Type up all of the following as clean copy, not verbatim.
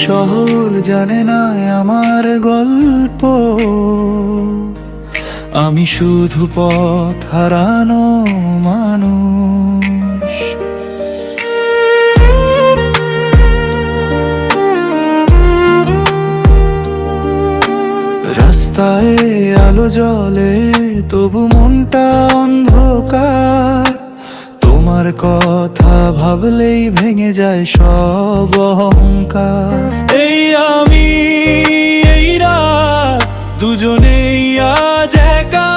শহর জানে না আমার গল্প, আমি শুধু পথ হারানো মানুষ। রাস্তায় আলো জ্বলে তবু মনটা অন্ধকার, তোমার কথা ভাবলেই ভেঙে যায় সব অহংকার। এই আমি এই রাত দুজনেই আজ একা,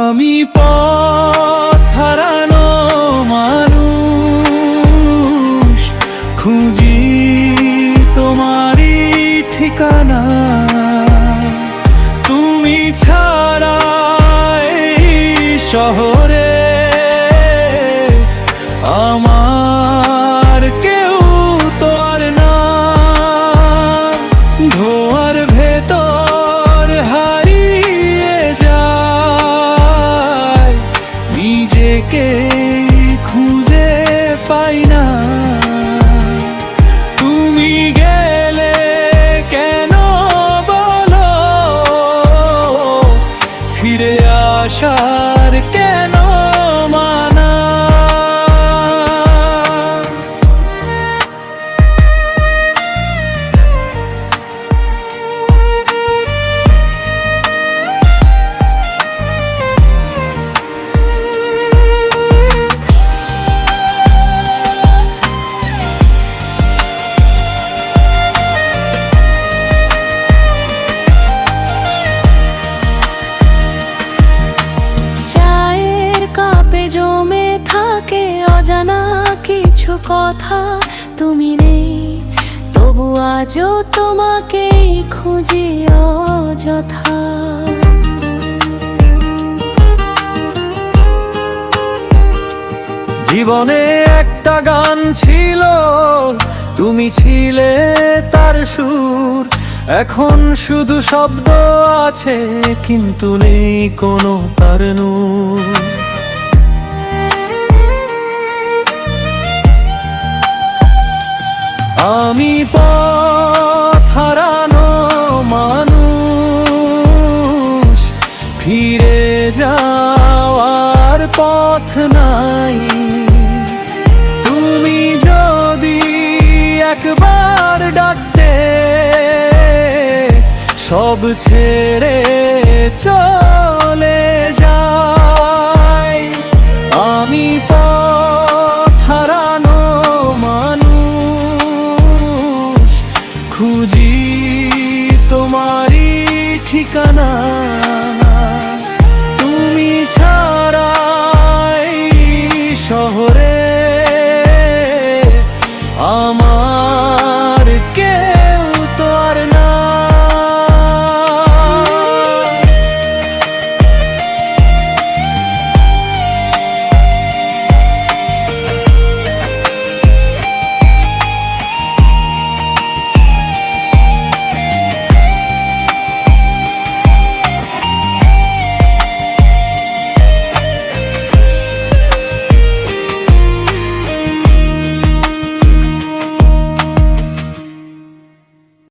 আমি পথ হারানো মানুষ, খুঁজি তোমারই ঠিকানা। তুমি ছাড়া শহরে আমার কেউ তো আর না, ধোঁয়ার ভেতর হারিয়ে যায়, নিজেকে খুঁজে পাই না। তুমি গেলে কেন বলো, ফিরে আসার কেন মানা? জমে থাকে অজানা কিছু কথা, তুমি নেই তবু আজও তোমাকেই খুঁজি অযথা। জীবনে একটা গান ছিল, তুমি ছিলে তার সুর, এখন শুধু শব্দ আছে কিন্তু নেই কোনো তার নূর। আমি পথ হারানো মানুষ, ফিরে যাওয়ার পথ নাই। তুমি যদি একবার ডাকতে সব ছেড়ে চলে যাই। আমি পথ হারানো মানুষ, খুঁজি তোমারই ঠিকানা। তুমি ছাড়া